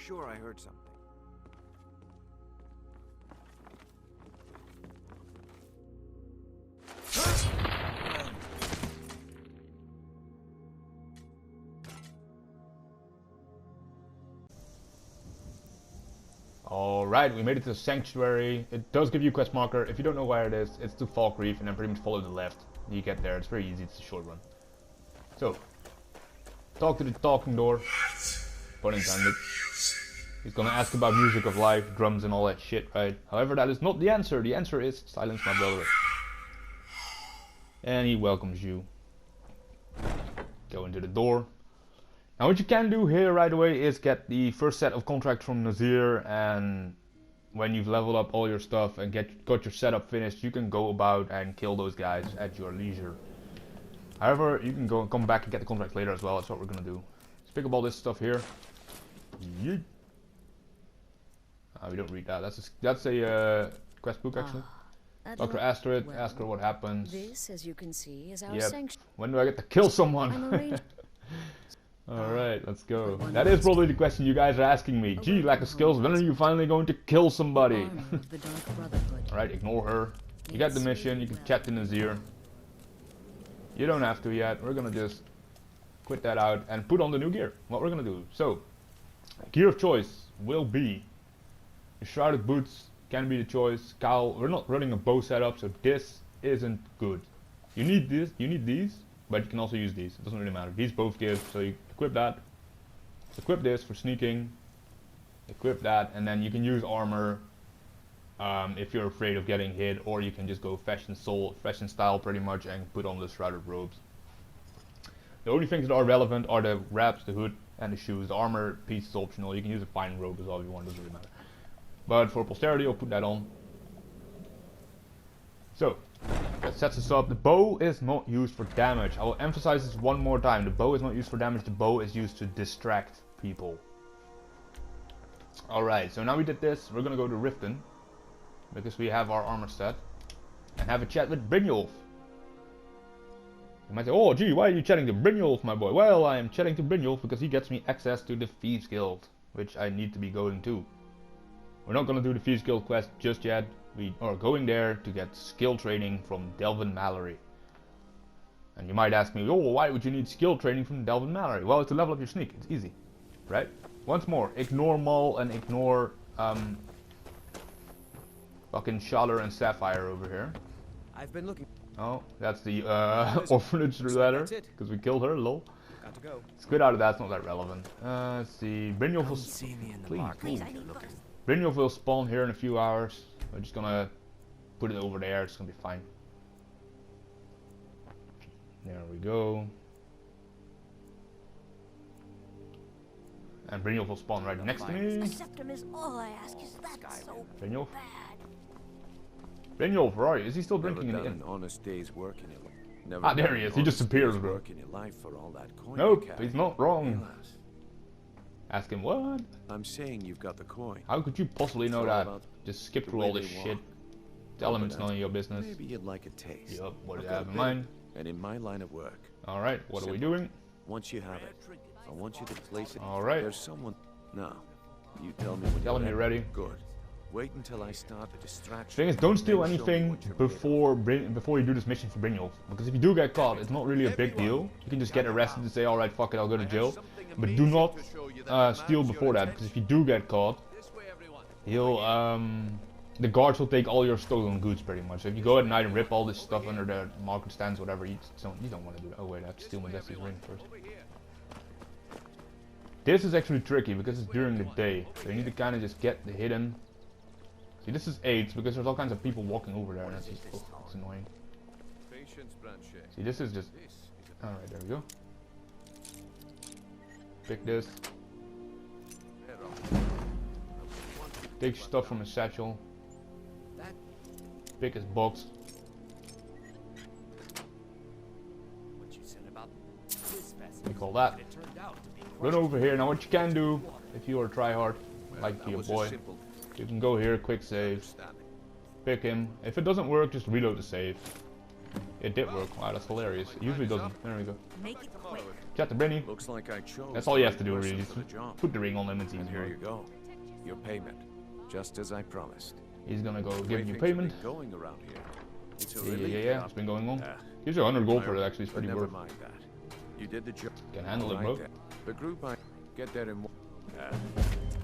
sure I heard something. Alright, we made it to the sanctuary. It does give you a quest marker. If you don't know where it is, it's to Falk Reef and then pretty much follow the left. You get there, it's very easy, it's a short run. So, talk to the talking door. Pun intended. He's gonna ask about music of life, drums and all that shit, right? However, that is not the answer. The answer is silence my brother. And he welcomes you. Go into the door. Now what you can do here right away is get the first set of contracts from Nazir, and when you've leveled up all your stuff and got your setup finished, you can go about and kill those guys at your leisure. However, you can come back and get the contract later as well. That's what we're gonna do. Let's pick up all this stuff here. Yeet. We don't read that. That's a quest book actually. Dr. Astrid, well, ask her what happens. This, as you can see, is our sanction. When do I get to kill someone? Alright, let's go. That is probably the question you guys are asking me. Gee, Lackofskills, when are you finally going to kill somebody? Alright, ignore her. You got the mission, you can chat to Nazir. You don't have to yet. We're gonna just quit that out and put on the new gear. What we're gonna do. So, gear of choice will be the shrouded boots. Can be the choice. Cowl. We're not running a bow setup, so this isn't good. You need this. You need these, but you can also use these. It doesn't really matter. These both give, so you equip that. Equip this for sneaking. Equip that, and then you can use armor if you're afraid of getting hit, or you can just go fashion style pretty much, and put on the shrouded robes. The only things that are relevant are the wraps, the hood, and the shoes. The armor piece is optional. You can use a fine robe as well if you want. Doesn't really matter. But for posterity, I'll put that on. So, that sets us up. The bow is not used for damage. I will emphasize this one more time. The bow is not used for damage. The bow is used to distract people. Alright, so now we did this. We're gonna go to Riften, because we have our armor set, and have a chat with Brynjolf. You might say, oh gee, why are you chatting to Brynjolf, my boy? Well, I am chatting to Brynjolf because he gets me access to the Thieves Guild, which I need to be going to. We're not going to do the Thieves Guild quest just yet. We are going there to get skill training from Delvin Mallory. And you might ask me, oh, why would you need skill training from Delvin Mallory? Well, it's to level up your sneak. It's easy, right? Once more, ignore Maul and ignore fucking Shaler and Sapphire over here. I've been looking. Oh, that's the orphanage letter, because we killed her, lol. Got to go. Let's quit out of that, it's not that relevant. Let's see, Brynjolf will... Please. Brynjolf will spawn here in a few hours. We're just gonna put it over there, it's gonna be fine. There we go. And Brynjolf will spawn right next to me. Septum is all I ask. Is that so Brynjolf? bad? Brynjolf, where are you? Is he still drinking in the inn? An honest day's work in your life. Ah, there he is. He just appears, bro. In your life for all that coin Nope, he's not wrong. Ask him what? I'm saying you've got the coin. How could you possibly know that? Just skip through all this shit. Tell him it's none of your business. Maybe you'd like a taste. Yup, what do you have in mind? And in my line of work. Alright, what are we doing? Once you have it, I want you to place it. Alright. There's someone. No. You tell me when Tell him you're ready. Good. Wait until I start the distraction. Thing is, don't steal anything before you do this mission for Brynjolf. Because if you do get caught, it's not really a big deal. You can just get arrested and say, alright, fuck it, I'll go to jail. But do not steal before that, because if you do get caught, he'll, the guards will take all your stolen goods pretty much. So if you go at night and rip all this stuff under the market stands, whatever, you don't want to do that. Oh wait, I have to steal Modesti's ring first. This is actually tricky because it's during the day, so you need to kind of just get the hidden. See, this is 8 because there's all kinds of people walking over there, and that's just, oh, it's annoying. See, this is just, alright, there we go. Pick this. Take stuff from his satchel. Pick his box. We call that. Run over here. Now what you can do, if you are a tryhard, like your boy, you can go here, quick save. Pick him. If it doesn't work, just reload the save. It did work. Wow, that's hilarious. It usually doesn't. There we go. Chat to Brenny. Looks like I chose. That's all you have the to do, right really. person for the job. Put the ring on him and see. And here you go. Your payment, just as I promised. He's gonna go The way give you things have payment. been going around here. It's a Yeah, relief yeah, that it's been going on. Ah, Gives you 100 gold for I- it, actually. It's but pretty never worth. mind that. You did the job. Can handle it, All bro. then. The group I get that in.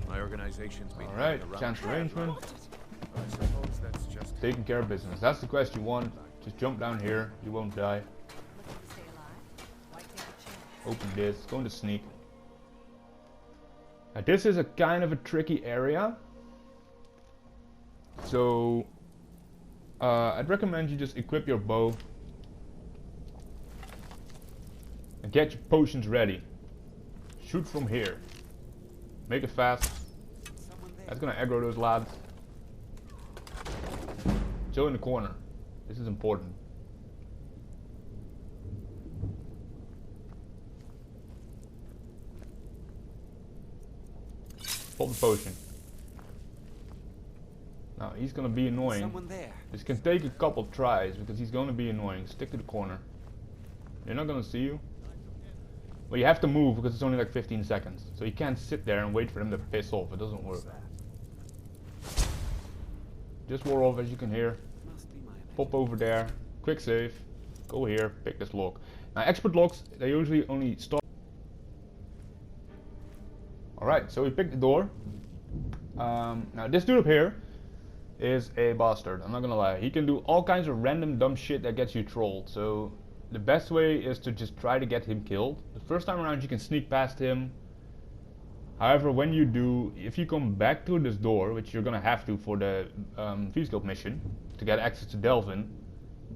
My organization's been Alright, having a chance round- arrangement. I suppose that's just Taking care of business. That's the quest you want. Just jump down here. You won't die. Open this. Go into sneak. Now, this is a kind of a tricky area. So, I'd recommend you just equip your bow. And get your potions ready. Shoot from here. Make it fast. That's gonna aggro those lads. Chill in the corner. This is important. Pop the potion. Now he's gonna be annoying. Someone there. This can take a couple tries because he's gonna be annoying. Stick to the corner. They're not gonna see you. Well, you have to move because it's only like 15 seconds. So you can't sit there and wait for them to piss off. It doesn't work. Just wore off as you can hear. Pop over there. Quick save. Go here. Pick this lock. Now expert locks, they usually only stop. Alright, so we picked the door. Now this dude up here is a bastard. I'm not gonna lie. He can do all kinds of random dumb shit that gets you trolled. So the best way is to just try to get him killed. The first time around you can sneak past him. However, when you do, if you come back to this door, which you're gonna have to for the Thieves Guild mission, to get access to Delvin,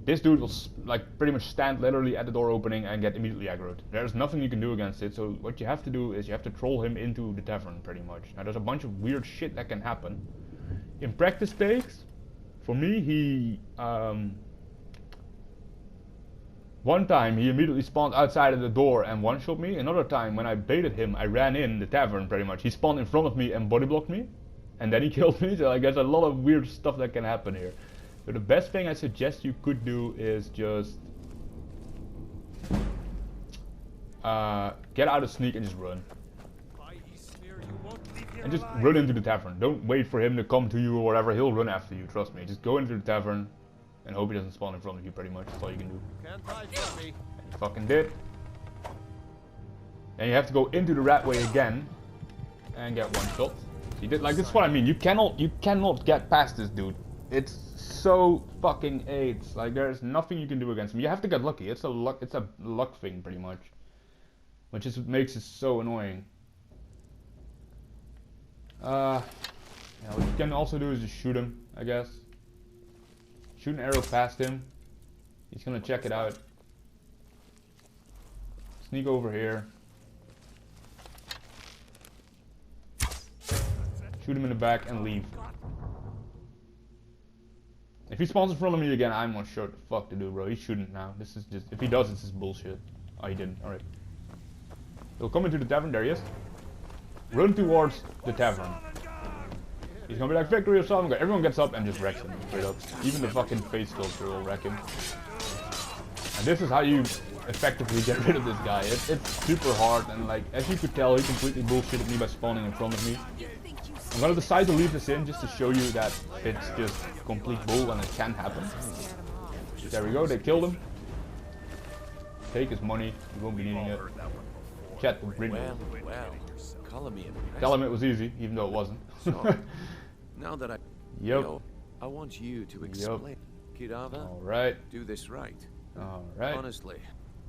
this dude will like pretty much stand literally at the door opening and get immediately aggroed. There's nothing you can do against it, so what you have to do is you have to troll him into the tavern pretty much. Now there's a bunch of weird shit that can happen. In practice stakes, for me he one time he immediately spawned outside of the door and one-shot me. Another time when I baited him, I ran in the tavern pretty much. He spawned in front of me and body blocked me. And then he killed me. So like there's a lot of weird stuff that can happen here. So the best thing I suggest you could do is just get out of sneak and just run. And just run into the tavern. Don't wait for him to come to you or whatever. He'll run after you, trust me. Just go into the tavern and hope he doesn't spawn in front of you pretty much. That's all you can do. Can't hide from me. And you fucking did. And you have to go into the rat way again and get one shot. You did, like, this is what I mean. You cannot get past this dude. It's so fucking AIDS. Like there's nothing you can do against him. You have to get lucky. It's a luck thing pretty much. Which is what makes it so annoying. Yeah, what you can also do is just shoot him, I guess. Shoot an arrow past him. He's gonna check it out. Sneak over here. Shoot him in the back and leave. If he spawns in front of me again, I'm not sure what the fuck to do, bro. He shouldn't now. This is just, if he does, it's just bullshit. Oh, he didn't. Alright. He'll come into the tavern. There he is. Run towards the tavern. He's gonna be like victory or something. Everyone gets up and just wrecks him straight up. Even the fucking face sculpture will wreck him. And this is how you effectively get rid of this guy. It's super hard, and like as you could tell, he completely bullshitted me by spawning in front of me. I'm gonna decide to leave this in just to show you that it's just complete bull and it can happen. There we go. They killed him. Take his money. He won't be needing it. Chat with Brew. Well, color me impressed. Tell him it was easy, even though it wasn't. So, now that I Yep. know, I want you to explain. Kirava, Alright. do this right. Alright. Honestly,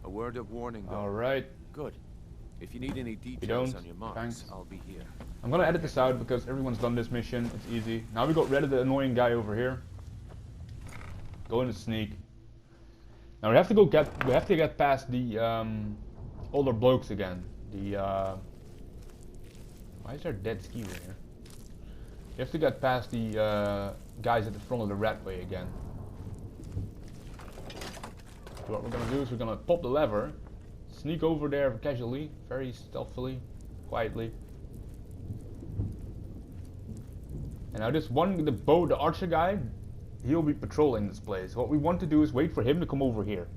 a word of warning though. Alright. Good. If you need any details don't, on your marks, thanks. I'll be here. I'm gonna edit this out because everyone's done this mission. It's easy. Now we got rid of the annoying guy over here. Go into sneak. Now we have to get past the older blokes again. The why is there a dead ski in here? You have to get past the guys at the front of the rat way again. So what we're gonna do is we're gonna pop the lever, sneak over there casually, very stealthily, quietly. And now this one, the archer guy, he'll be patrolling this place. What we want to do is wait for him to come over here.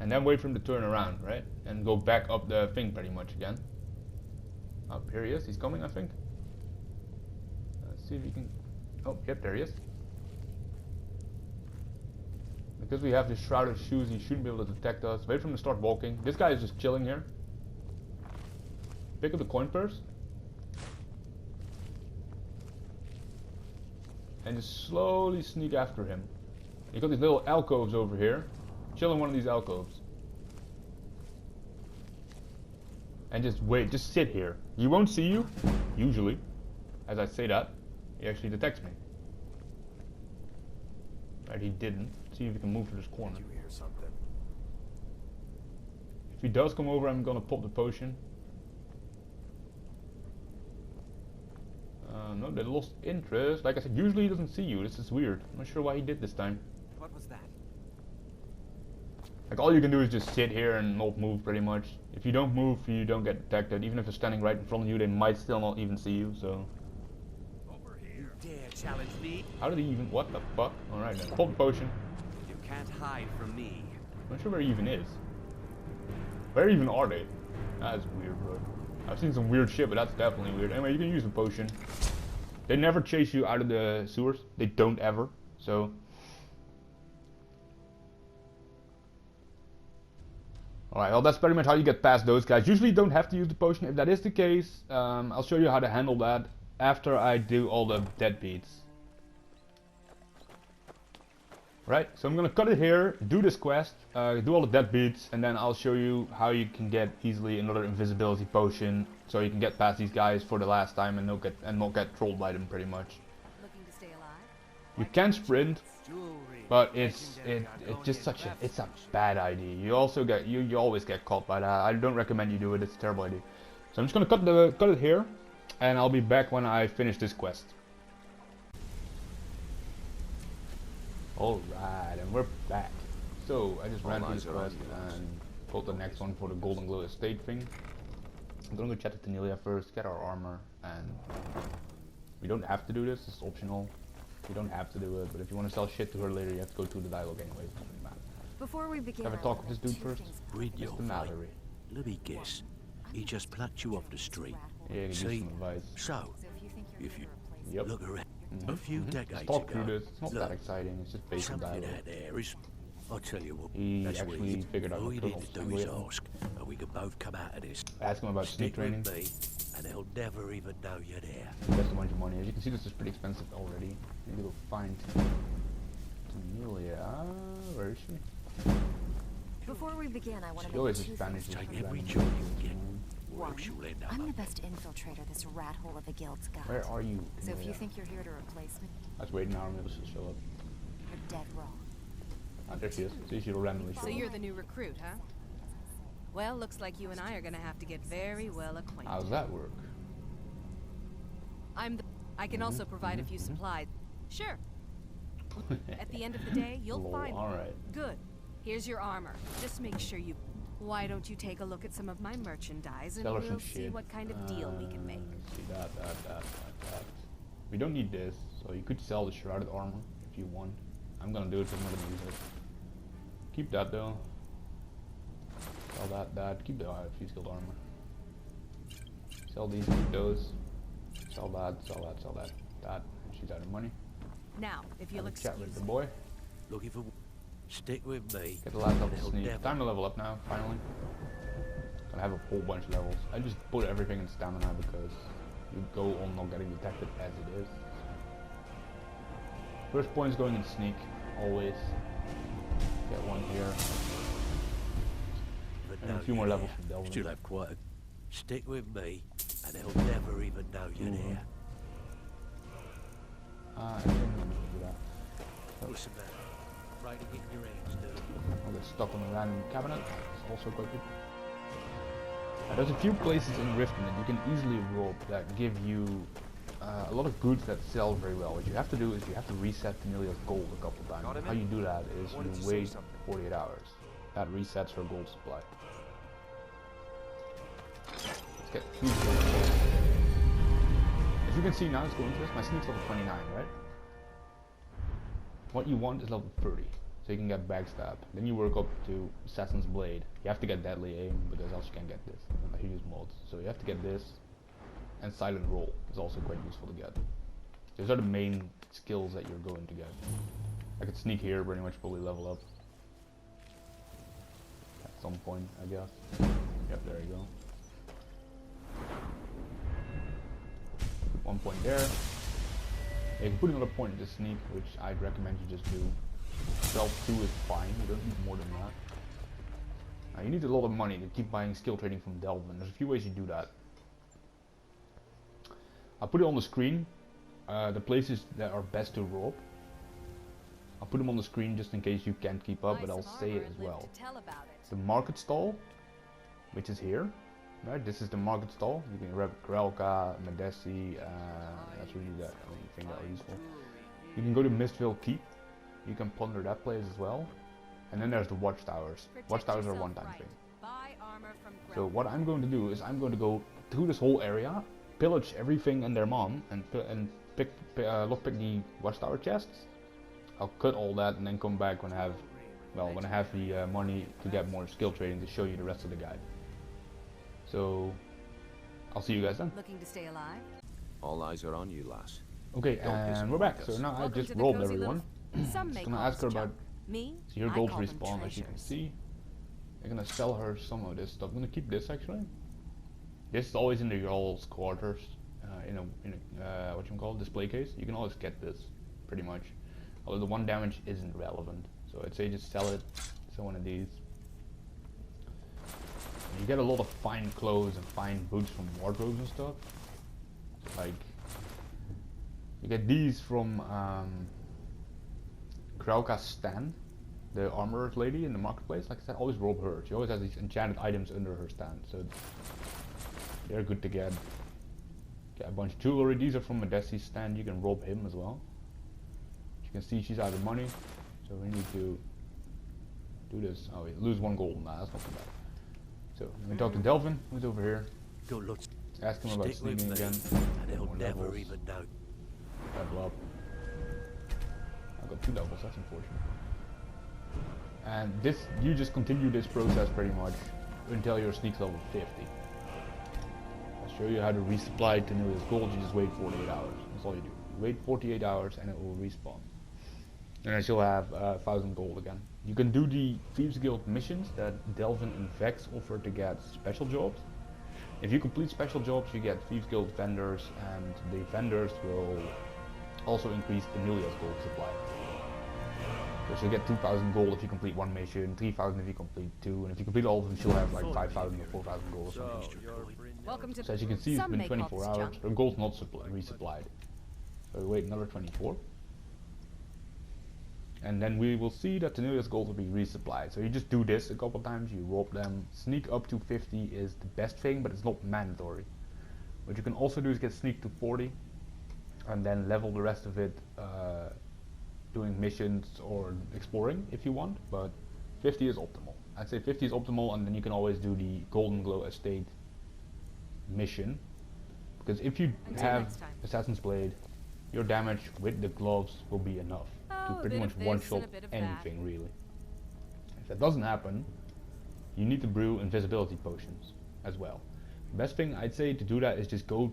And then wait for him to turn around, right? And go back up the thing pretty much again. Up here he is. He's coming, I think. Let's see if he can... Oh, yep, there he is. Because we have this shrouded shoes, he shouldn't be able to detect us. Wait for him to start walking. This guy is just chilling here. Pick up the coin purse. And just slowly sneak after him. You got these little alcoves over here. Chill in one of these alcoves. And just wait, just sit here. He won't see you, usually. As I say that, he actually detects me. Right, he didn't. See if he can move to this corner. You hear something? If he does come over, I'm gonna pop the potion. No, they lost interest. Like I said, usually he doesn't see you. This is weird. I'm not sure why he did this time. What was that? Like all you can do is just sit here and not move pretty much. If you don't move, you don't get detected. Even if they're standing right in front of you, they might still not even see you, so. Over here. You dare challenge me? How did he even, what the fuck? Alright then, pop the potion. You can't hide from me. I'm not sure where he even is. Where even are they? That's weird, bro. I've seen some weird shit, but that's definitely weird. Anyway, you can use a potion. They never chase you out of the sewers. They don't ever, so. Alright, well that's pretty much how you get past those guys. Usually you don't have to use the potion. If that is the case, I'll show you how to handle that after I do all the deadbeats. Right, so I'm gonna cut it here, do this quest, do all the deadbeats, and then I'll show you how you can get easily another invisibility potion, so you can get past these guys for the last time and not get trolled by them pretty much. Looking to stay alive? You can sprint, but it's just it's a bad idea. You also get you always get caught by that. I don't recommend you do it. It's a terrible idea. So I'm just gonna cut it here, and I'll be back when I finish this quest. Alright, and we're back. So I just ran through this quest and pulled the next one for the Golden Glow Estate thing. I'm gonna go chat to Tanelia first, get our armor, and we don't have to do this. It's optional. You don't have to do it, but if you want to sell shit to her later, you have to go through the dialogue anyway. Before we begin, Have a talk with this dude first. Read your Mr. Mallory. Let me guess. He just plucked you off the street. Yeah, you can use See? some advice. So, if you Yep. look around, a few decades Just talk through ago, this. It's not look, that exciting. It's just basic something dialogue. out there is. I'll tell you what. He that's actually weird. figured out All the you need kernels to and do is we- ask, and we can both come out of this. Ask him about sneak Stick training. with me, and they'll never even know you're there. Invest a bunch of money. As you can see, this is pretty expensive already. Maybe go find Tanelia. Where is she? Before we begin, I want She to always make two Spanish. things Take clear. every job you get, or One, else you'll end up. I'm the best infiltrator this rat hole of a guild's got. Where are you? So if you Tanelia? think you're here to replace me, Let's wait an hour. Maybe she'll show up. you're dead wrong. Ah, there she is. See, she'll randomly show So up. you're the new recruit, huh? Well, looks like you and I are gonna have to get very well acquainted. How's that work? I can also provide a few supplies. Sure. At the end of the day, you'll Lol, find me. alright. Good. Here's your armor. Just make sure you... Why don't you take a look at some of my merchandise and Sell her some we'll see shit. what kind of deal we can make. Let's see that. We don't need this, so you could sell the shrouded armor if you want. I'm gonna do it, but I'm not gonna use it. Keep that though. Sell that. Keep the few skilled armor. Sell these, keep those. Sell that. That. She's out of money. Now, if you'll Have a chat with excuse the me. boy. Looking for. Stick with me. Get the last level and they'll sneak. never- Time to level up now, finally. Gonna have a whole bunch of levels. I just put everything in stamina because you go on not getting detected as it is. First point is going in sneak, always. Get one here. But And a no, few more you're levels there. to delve in. Still have quite a. Stick with me, and they'll never even know you're there. I think I'm gonna do that. What's the matter? Right to get your hands dirty. I'll get stuck on a random cabinet. It's also quite good. Now, there's a few places in Riften that you can easily rob that give you a lot of goods that sell very well. What you have to do is you have to reset Tanelia's gold a couple times. Got him How in? you do that is Wanted to you say wait something. 48 hours. That resets her gold supply. Let's get huge gold. As you can see now, let's go into this. My sneak's level 29, right? What you want is level 30. so you can get backstab. Then you work up to Assassin's Blade. You have to get deadly aim because else you can't get this. I use mods, so you have to get this. And silent roll is also quite useful to get. Those are the main skills that you're going to get. I could sneak here, pretty much probably level up at some point, I guess. Yep, there you go. 1 point there. You can put another point in the sneak, which I'd recommend you just do. Stealth 2 is fine, you don't need more than that. Now you need a lot of money to keep buying skill trading from Delvin. There's a few ways you do that. I'll put it on the screen, the places that are best to rob. I'll put them on the screen just in case you can't keep up, but I'll say it as well. The market stall, which is here. Right, this is the market stall. You can grab Grelka, Medesi, that's really the only thing that are useful. You can go to Mistville Keep. You can plunder that place as well. And then there's the watchtowers. Watchtowers are a one-time thing. So what I'm going to do is I'm going to go through this whole area, pillage everything and their mom, and lockpick the watchtower chests. I'll cut all that and then come back when I have the money to get more skill trading to show you the rest of the guide. So I'll see you guys then. Looking to stay alive? All eyes are on you, lass. Okay, and we're back. So now I just rolled everyone. Some Just gonna ask her about me. so your gold respawn, as you can see. I'm gonna sell her some of this stuff. I'm gonna keep this actually. This is always in the Jarl's quarters, in a what you call it, display case. You can always get this, pretty much. Although the 1 damage isn't relevant, so I'd say just sell it. Sell one of these. You get a lot of fine clothes and fine boots from wardrobes and stuff. Like you get these from Krauka's stand, the armorer's lady in the marketplace. Like I said, always rob her. She always has these enchanted items under her stand, so they're good to get. Get a bunch of jewelry. These are from Medesi's stand. You can rob him as well. As you can see, she's out of money, so we need to do this. Oh, we lose 1 gold. Nah, that's not too bad. So let me talk to Delvin, who's over here. Don't look. Ask him about sneaking again. And he'll More never levels. even know. Level up. I've got 2 levels, that's unfortunate. And this, you just continue this process pretty much until your sneak level 50. I'll show you how to resupply Teneria's gold. You just wait 48 hours. That's all you do. You wait 48 hours and it will respawn. And then she'll have 1000 gold again. You can do the Thieves Guild missions that Delvin and Vex offer to get special jobs. If you complete special jobs, you get Thieves Guild vendors, and the vendors will also increase Teneria's gold supply. So she'll get 2000 gold if you complete 1 mission, 3000 if you complete 2, and if you complete all of them, she'll have like 5000 or 4000 gold or something. Welcome to So as you can see, it's some been may call 24 this hours. junk. Her gold's not resupplied. So we wait another 24. And then we will see that Teneria's gold will be resupplied. So you just do this a couple times, you rob them. Sneak up to 50 is the best thing, but it's not mandatory. What you can also do is get sneak to 40, and then level the rest of it doing missions or exploring if you want, but 50 is optimal. I'd say 50 is optimal, and then you can always do the Golden Glow Estate mission. Because if you have Assassin's Blade, your damage with the gloves will be enough to pretty much one-shot anything, really. If that doesn't happen, you need to brew invisibility potions as well. The best thing I'd say to do that is just how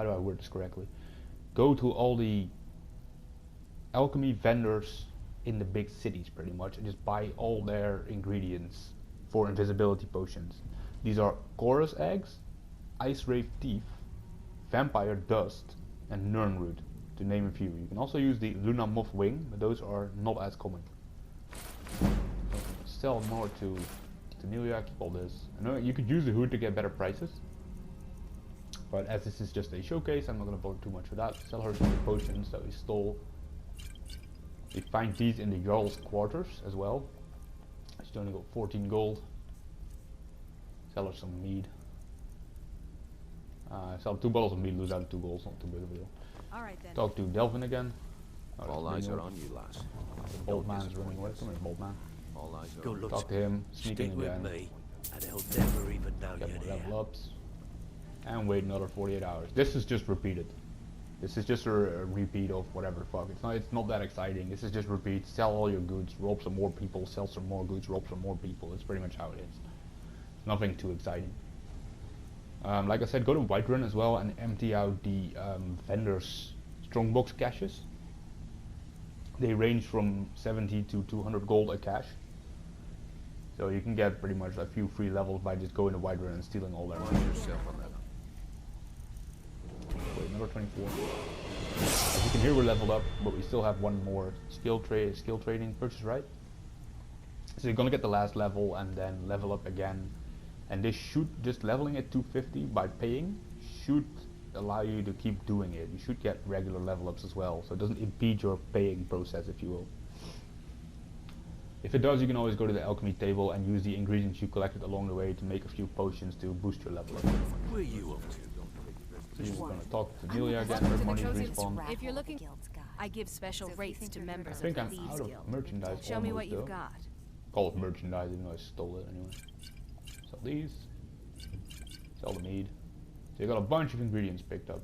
do I word this correctly? Go to all the alchemy vendors in the big cities pretty much and just buy all their ingredients for invisibility potions. These are chorus eggs, ice wraith teeth, vampire dust, and Nirnroot, to name a few. You can also use the Luna Moth Wing, but those are not as common. Sell more to Tenelia, keep all this. I know you could use the hood to get better prices, but as this is just a showcase, I'm not going to bother too much with that. Sell her some of the potions that we stole. We find these in the Jarl's quarters as well. She's only got 14 gold. Sell her some mead. Sell 2 bottles of mead, lose out 2 gold, not too big of a deal. Alright then. Talk to Delvin again. Oh, All eyes are on you, lass. the bold man is running away. Come here, bold man. All eyes are Go on you. look. Talk to him, Stick sneaking with again. me, and he'll never even know Get you're more there. level ups. And wait another 48 hours. This is just repeated. This is just a repeat of whatever the fuck. It's not that exciting. This is just repeat. Sell all your goods, rob some more people, sell some more goods, rob some more people. It's pretty much how it is. Nothing too exciting. Like I said, go to Whiterun as well and empty out the vendors' strongbox caches. They range from 70 to 200 gold a cache. So you can get pretty much a few free levels by just going to Whiterun and stealing all their money. Yourself on that. Wait, number 24. As you can hear, we're leveled up, but we still have one more skill trading purchase, right? So you're gonna get the last level and then level up again. And this should, just leveling at 250 by paying, should allow you to keep doing it. You should get regular level ups as well, so it doesn't impede your paying process, if you will. If it does, you can always go to the alchemy table and use the ingredients you collected along the way to make a few potions to boost your level up. Where are you up to? So you're going to talk to Delia again, her money respawn. If you're looking, I give special rates to members I think of I'm the out Thieves of Guild. merchandise Show me what almost, you've though. got. Call it merchandise, even though I stole it anyway. Sell these. Sell the mead. So you got a bunch of ingredients picked up.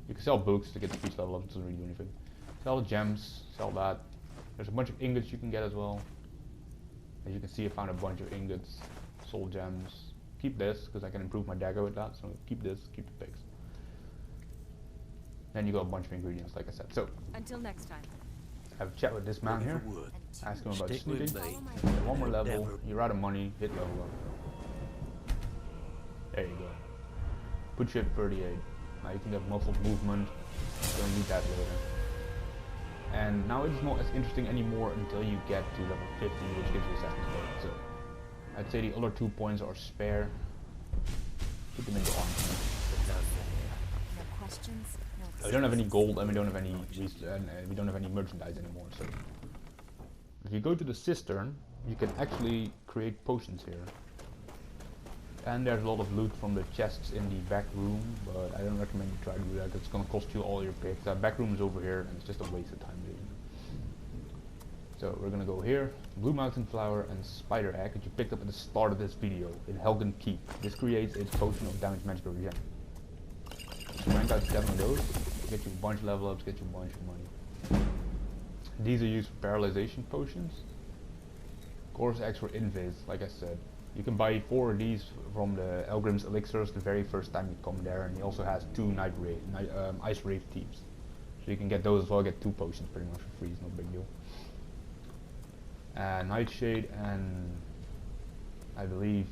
You can sell books to get the speech level up, it doesn't really do anything. Sell the gems, sell that. There's a bunch of ingots you can get as well. As you can see, I found a bunch of ingots, soul gems. Keep this, because I can improve my dagger with that, so keep this, keep the pigs. Then you got a bunch of ingredients, like I said. So, Until next time. have a chat with this man here. Good work. Ask him about Stick sneaking. with me. Get one more level, Never. you're out of money, hit level up. There you go. Put you at 38. Now you can get muffled movement, don't need that later. And now it's not as interesting anymore until you get to level 50, which gives you Assassin's Blade. So, I'd say the other 2 points are spare. Put them into arms. No questions, no We don't have any gold and we don't have any we don't have any merchandise anymore. So if you go to the cistern, you can actually create potions here. And there's a lot of loot from the chests in the back room, but I don't recommend you try to do that. It's gonna cost you all your picks. That back room is over here, and it's just a waste of time, really. So we're gonna go here, Blue Mountain Flower and Spider Egg, which you picked up at the start of this video in Helgen Keep. This creates a potion of damage magical regen. Rank out 7 of those, get you a bunch of level ups, get you a bunch of money. These are used for paralyzation potions. Course X for Invis, like I said. You can buy 4 of these from the Elgrim's Elixirs the very first time you come there, and he also has 2 Ice Rave Teams. So you can get those as well, get 2 potions pretty much for free, it's no big deal. Nightshade and I believe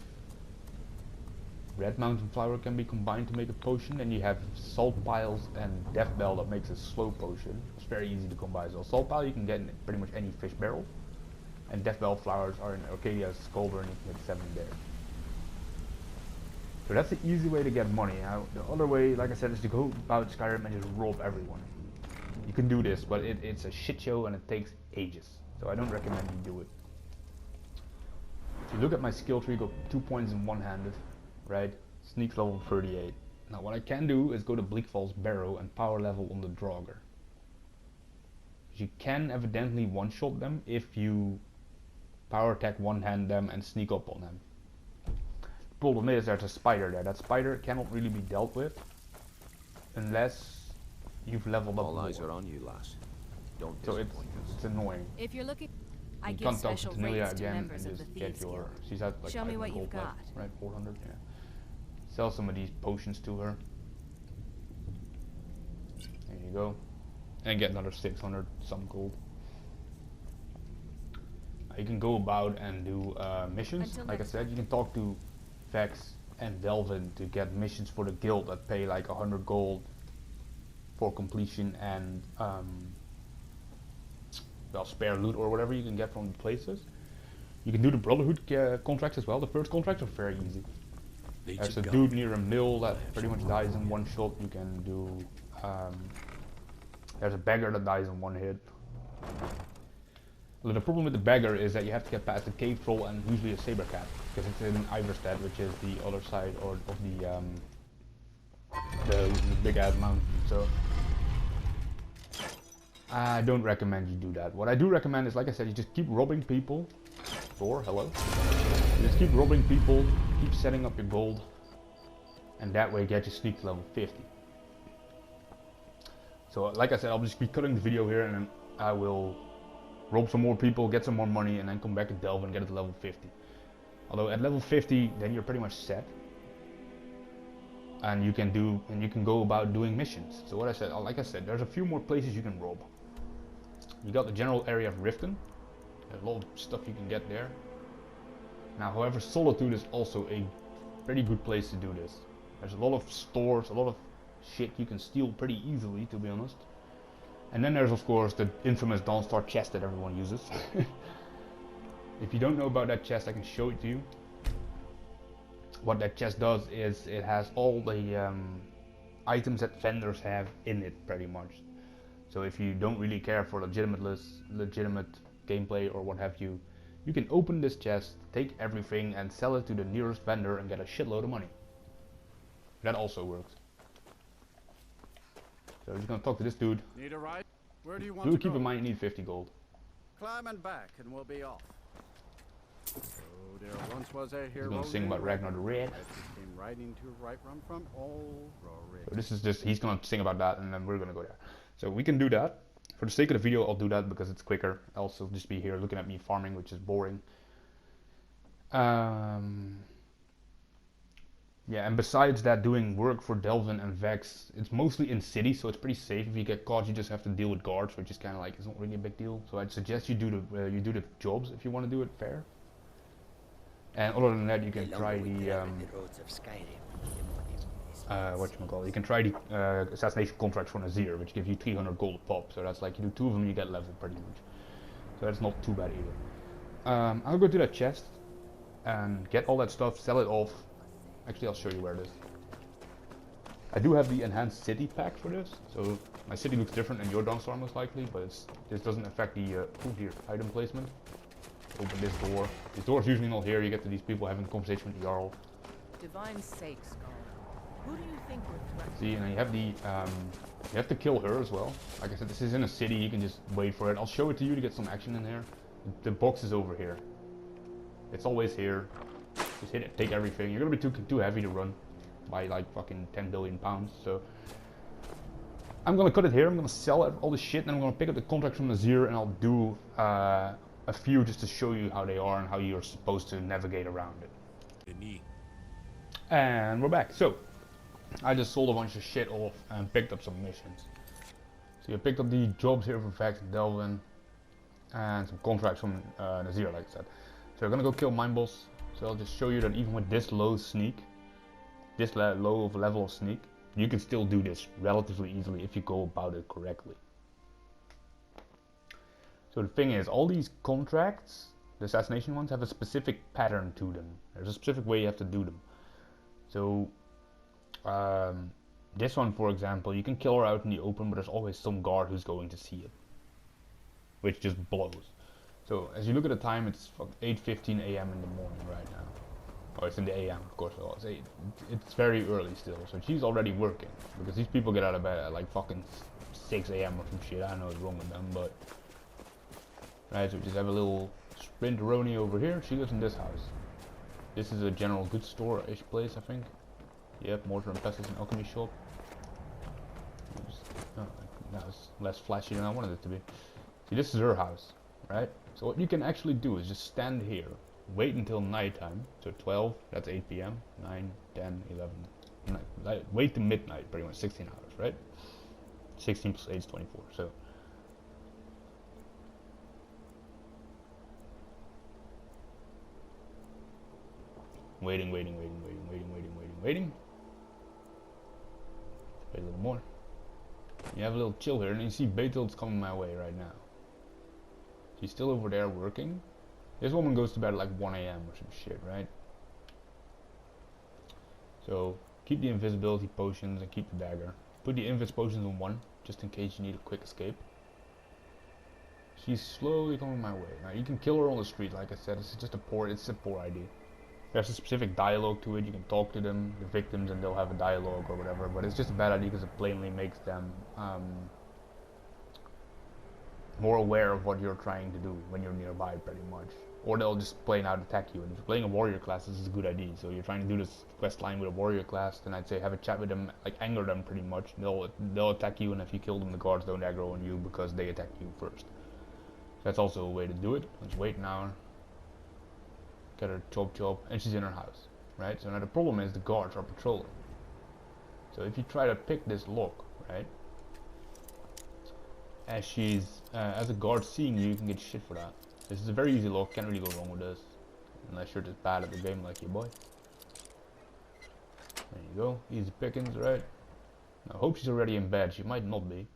Red Mountain Flower can be combined to make a potion, and you have Salt Piles and Death Bell that makes a slow potion. It's very easy to combine as well. Salt Pile you can get in pretty much any fish barrel. And Death Bell flowers are in Arcadia's Skulder, and you can get 7 there. So that's the easy way to get money. Now, the other way, like I said, is to go about Skyrim and just rob everyone. You can do this, but it's a shit show and it takes ages. So I don't recommend you do it. If you look at my skill tree, go 2 points in one-handed, right? Sneak level 38. Now what I can do is go to Bleakfall's Barrow and power level on the Draugr. You can evidently one-shot them if you power attack one-hand them and sneak up on them. The problem is there's a spider there. That spider cannot really be dealt with unless you've leveled up All more. eyes are on you, lass. Don't So disappoint us. it's annoying. If you're looking, I You give can't talk to special Tanelia rates to again members and of the just get Thieves your. Guild. She's at like Show me 500 what you've gold left, got. right? 400, yeah. Sell some of these potions to her. There you go. And get another 600 some gold. You can go about and do missions. Until Like I next said, time. you can talk to Vex and Delvin to get missions for the guild that pay like 100 gold for completion and well, spare loot or whatever you can get from the places. You can do the Brotherhood contracts as well. The first contracts are very easy. There's a dude near a mill that pretty much dies in one shot. You can do. There's a beggar that dies in one hit. Well, the problem with the beggar is that you have to get past the cave troll and usually a saber cat, because it's in Iverstead, which is the other side of the big ass mountain. So I don't recommend you do that. What I do recommend is, like I said, you just keep robbing people. Thor, hello. You just keep robbing people, keep setting up your gold, and that way get you sneak to level 50. So like I said, I'll just be cutting the video here and then I will rob some more people, get some more money, and then come back and delve and get it to level 50. Although at level 50, then you're pretty much set. And you can go about doing missions. So what I said, like I said, there's a few more places you can rob. You got the general area of Riften. There's a lot of stuff you can get there. Now, however, Solitude is also a pretty good place to do this. There's a lot of stores, a lot of shit you can steal pretty easily, to be honest. And then there's, of course, the infamous Dawnstar chest that everyone uses. If you don't know about that chest, I can show it to you. What that chest does is it has all the items that vendors have in it, pretty much. So if you don't really care for legitimate gameplay or what have you, you can open this chest, take everything and sell it to the nearest vendor and get a shitload of money. That also works. So we're just gonna talk to this dude. Need a ride? Where do you want to Keep go? in mind you need 50 gold. Climb and back and we'll be off. Oh, there once was a hero. He's gonna sing about Ragnar the Red. That came riding to right run from all So this is just, he's gonna sing about that and then we're gonna go there. So we can do that. For the sake of the video, I'll do that because it's quicker. I'll also just be here looking at me farming, which is boring. Yeah, and besides that, doing work for Delvin and Vex, it's mostly in city, so it's pretty safe. If you get caught, you just have to deal with guards, which is kind of like, it's not really a big deal. So I'd suggest you do the jobs if you want to do it fair. And other than that, you can try the roads of Skyrim. you can try the assassination contracts for Nazir, which give you 300 gold a pop. So that's like, you do 2 of them, you get level pretty much. So that's not too bad either. I'll go to that chest and get all that stuff, sell it off. Actually, I'll show you where it is. I do have the enhanced city pack for this, so my city looks different than your Dawnstar most likely, but this doesn't affect the item placement. Open this door. This door is usually not here. You get to these people having a conversation with the Jarl. Divine sakes, who do you think we're threatening? See, and then you have the you have to kill her as well. Like I said, this is in a city. You can just wait for it. I'll show it to you to get some action in there. The box is over here. It's always here. Just hit it, take everything. You're gonna be too heavy to run by like fucking 10 billion pounds. So I'm gonna cut it here. I'm gonna sell all this shit, and I'm gonna pick up the contract from Nazir, and I'll do a few just to show you how they are and how you're supposed to navigate around it. And we're back. So I just sold a bunch of shit off and picked up some missions. So you picked up the jobs here for Vex and Delvin, and some contracts from Nazir, like I said. So we're gonna go kill Mine Boss. So I'll just show you that even with this low sneak, this low of level of sneak, you can still do this relatively easily if you go about it correctly. So the thing is, all these contracts, the assassination ones, have a specific pattern to them. There's a specific way you have to do them. So this one, for example, you can kill her out in the open, but there's always some guard who's going to see it, which just blows. So as you look at the time, it's 8:15 a.m. in the morning right now. Oh, it's in the a.m. of course. So it's very early still. So she's already working because these people get out of bed at like fucking 6 a.m. or some shit. I don't know what's wrong with them, but right. So we just have a little sprinteroni over here. She lives in this house. This is a general goods store-ish place, I think. Yep, mortar and pestles and alchemy shop. That was less flashy than I wanted it to be. See, this is her house, right? So what you can actually do is just stand here, wait until nighttime, so 12, that's 8 p.m, 9, 10, 11, wait to midnight, pretty much 16 hours, right? 16 plus 8 is 24, so. Waiting. Wait a little more. You have a little chill here, and you see Beethoven's coming my way right now. She's still over there working. This woman goes to bed at like 1 a.m. or some shit, right? So keep the invisibility potions and keep the dagger. Put the invis potions on 1, just in case you need a quick escape. She's slowly coming my way. Now you can kill her on the street, like I said. It's a poor idea. There's a specific dialogue to it. You can talk to them, the victims, and they'll have a dialogue or whatever. But it's just a bad idea because it plainly makes them more aware of what you're trying to do when you're nearby, pretty much. or they'll just plain out attack you. And if you're playing a warrior class, this is a good idea. So you're trying to do this quest line with a warrior class, then I'd say have a chat with them, like anger them pretty much. They'll attack you, and if you kill them, the guards don't aggro on you because they attack you first. So that's also a way to do it. Let's wait an hour. Get her chop, and she's in her house, right? So now the problem is the guards are patrolling. So if you try to pick this lock, right? As a guard seeing you, you can get shit for that. This is a very easy lock, can't really go wrong with this. Unless you're just bad at the game like your boy. There you go, easy pickings, right? Now, I hope she's already in bed, she might not be.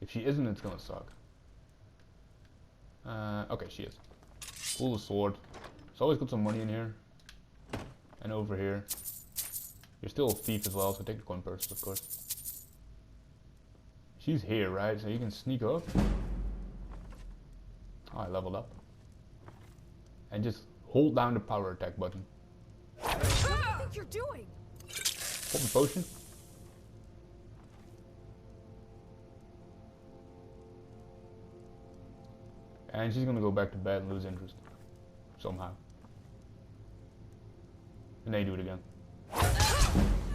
If she isn't, it's gonna suck. Okay, she is. Pull the sword. It's always got some money in here. And over here. You're still a thief as well, so take the coin purses, of course. She's here, right? So you can sneak up. Oh, I leveled up. And just hold down the power attack button. What do you think you're doing? Pop the potion. And she's gonna go back to bed and lose interest. Somehow. And then you do it again.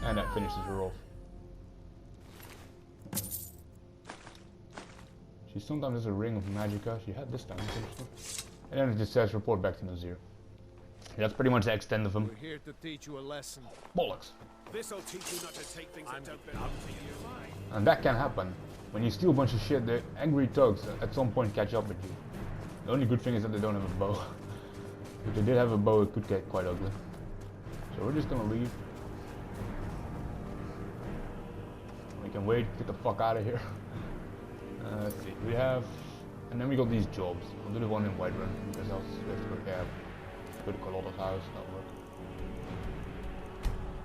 And that finishes her off. She sometimes has a ring of magicka. She had this time, and then it just says report back to Nazir. That's pretty much the extent of him. We're here to teach you a lesson. Bollocks. This'll teach you not to take things that don't belong to you. And that can happen. When you steal a bunch of shit, the angry thugs at some point catch up with you. The only good thing is that they don't have a bow. If they did have a bow, it could get quite ugly. So we're just gonna leave. We can wait, get the fuck out of here. Let's see, we have, and then we got these jobs. I'll do the one in Whiterun because else we have to go, go to Carlotta's house, that'll work.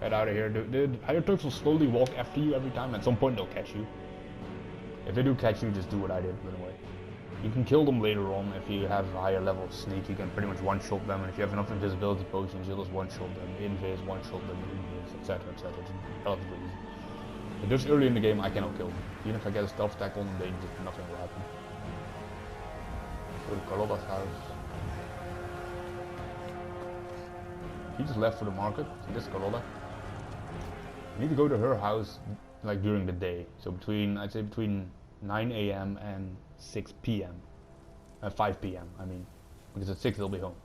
Head out of here. The higher thugs will slowly walk after you every time. At some point they'll catch you. If they do catch you, just do what I did, run away. You can kill them later on if you have a higher level of sneak. You can pretty much one-shot them, and if you have enough invisibility potions, you'll just one-shot them, invis, one-shot them, invis, etc, etc. It's relatively easy. But just early in the game, I cannot kill them. Even if I get a stealth attack on them, nothing will happen. Go to Carlotta's house. He just left for the market, so this is Carlotta. You need to go to her house like during the day. So I'd say between 9 AM and 6 PM. 5 PM, I mean. Because at 6 they'll be home.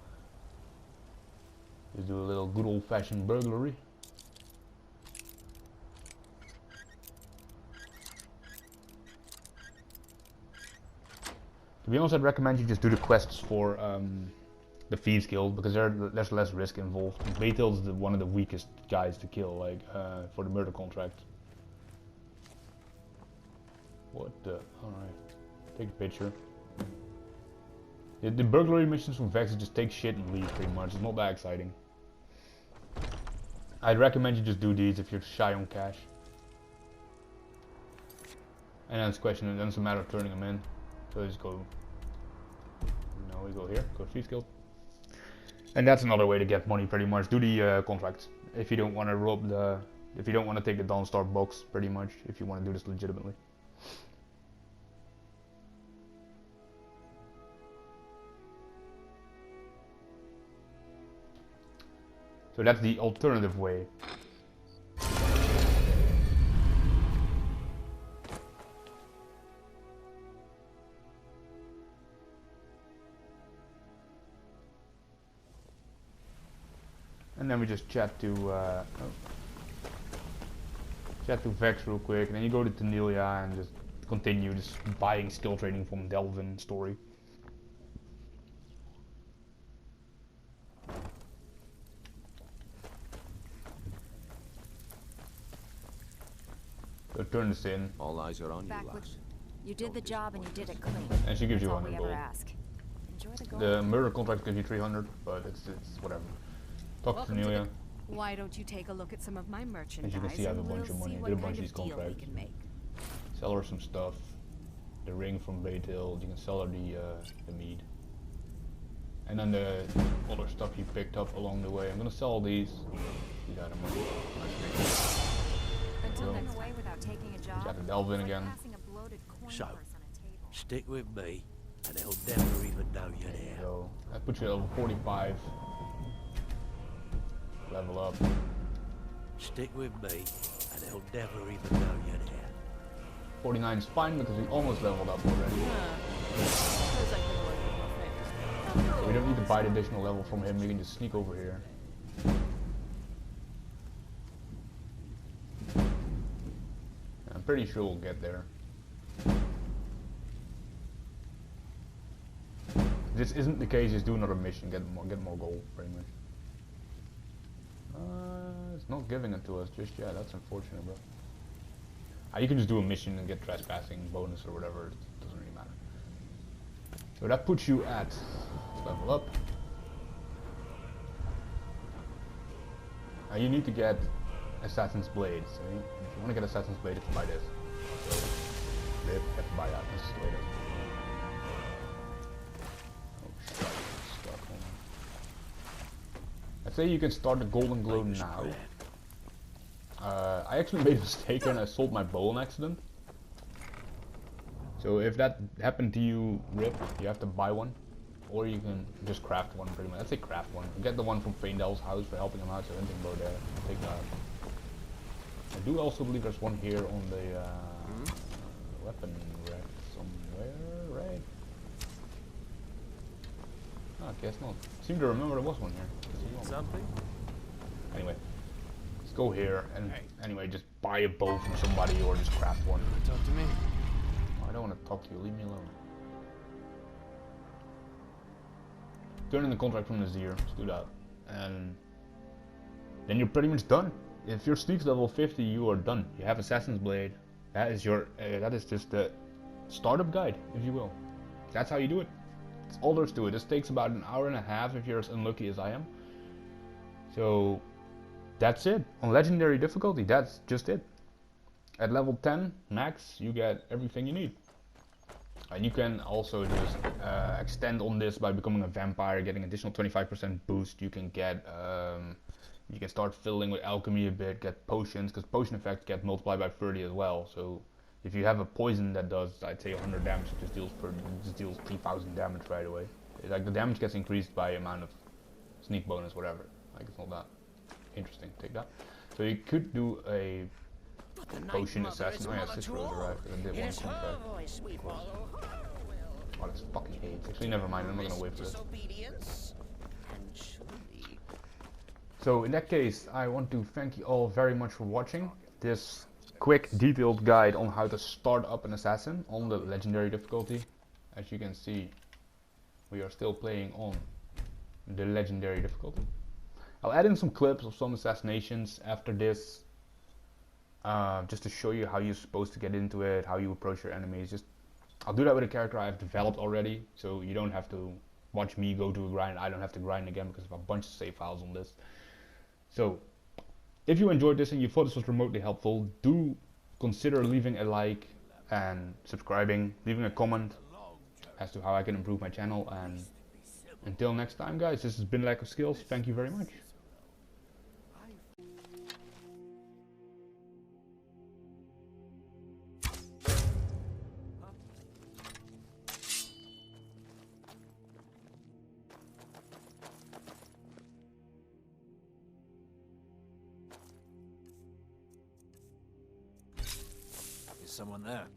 Just do a little good old fashioned burglary. To be honest, I'd recommend you just do the quests for the Thieves Guild, because there's less risk involved. Baytail's one of the weakest guys to kill, like for the murder contract. What the? Alright. Take a picture. The burglary missions from Vex just take shit and leave pretty much. It's not that exciting. I'd recommend you just do these if you're shy on cash. And then then it's a matter of turning them in. So just go. No, we go here. Go to Thieves Guild. And that's another way to get money pretty much. Do the contracts. If you don't want to rob if you don't want to take the Dawnstar box pretty much. If you want to do this legitimately. So that's the alternative way. And then we just chat to Vex real quick, and then you go to Tanelia and just continue just buying skill training from Delvin story. So turn this in. All eyes are on you, Back with lass. you did the job and you did it clean. And she gives you That's all we 100 ever gold. ask. Enjoy the gold. The murder contract gives you 300, but it's whatever. Talk to Welcome to Tanelia. Why don't you take a look at some of my merchandise? As you can see, I have a and bunch of we'll money. see I did a what bunch kind of these deal we contracts. can make. Sell her some stuff. The ring from Baytail. You can sell her the mead. And then the other stuff you picked up along the way. I'm gonna sell these. You got money. Until next away without taking a job. Chat to Delvin again. Passing a bloated coin So, purse on a table. Stick with me, and they'll never even know you're there. So that puts you at level 45. Level up. Stick with me, and they'll never even know you're there. 49 is fine because we almost leveled up already. So we don't need to buy the additional level from him, we can just sneak over here. I'm pretty sure we'll get there. If this isn't the case, just do another mission, get more gold, pretty much. It's not giving it to us just yet, that's unfortunate, bro. You can just do a mission and get trespassing bonus or whatever, it doesn't really matter. So that puts you at level up. Now you need to get Assassin's Blade, so if you want to get Assassin's Blade, you have to buy this. So, you have to buy that, this is the way it is. Oh shit, it's stuck, hold on. I'd say you can start the Golden Glow now. I actually made a mistake and I sold my bow on accident. So if that happened to you, RIP, you have to buy one. Or you can just craft one pretty much. I'd say craft one. Get the one from Faindel's house for helping him out, so anything go there. Take that. I do also believe there's one here on the weapon rack somewhere, right? Oh, I guess not. Seem to remember there was one here. Something? Anyway. Go here and anyway, just buy a bow from somebody or just craft one. Talk to me. Oh, I don't want to talk to you, leave me alone. Turn in the contract from Nazir, let's do that. And then you're pretty much done. If your sneak's level 50, you are done. You have Assassin's Blade. That is your, that is just the startup guide, if you will. That's how you do it. That's all there is to it. This takes about an hour and a half if you're as unlucky as I am. So that's it. On legendary difficulty, that's just it. At level 10 max, you get everything you need. And you can also just extend on this by becoming a vampire, getting additional 25% boost. You can get, you can start filling with alchemy a bit, get potions, because potion effects get multiplied by 30 as well. So if you have a poison that does, I'd say 100 damage, it just deals 3,000 damage right away. Like the damage gets increased by amount of sneak bonus, whatever. Like it's not that interesting. Take that. So you could do a potion assassin. Oh yeah, Cicero's arrived. I did one contract. Oh, that's fucking AIDS. Actually, never mind. I'm not gonna wait for this. So in that case, I want to thank you all very much for watching this quick, detailed guide on how to start up an assassin on the legendary difficulty. As you can see, we are still playing on the legendary difficulty. I'll add in some clips of some assassinations after this, just to show you how you're supposed to get into it, how you approach your enemies. I'll do that with a character I've developed already, so you don't have to watch me go to a grind. I don't have to grind again because of a bunch of save files on this. So, if you enjoyed this and you thought this was remotely helpful, do consider leaving a like and subscribing, leaving a comment as to how I can improve my channel. And until next time, guys, this has been Lackofskills. Thank you very much. Is someone there?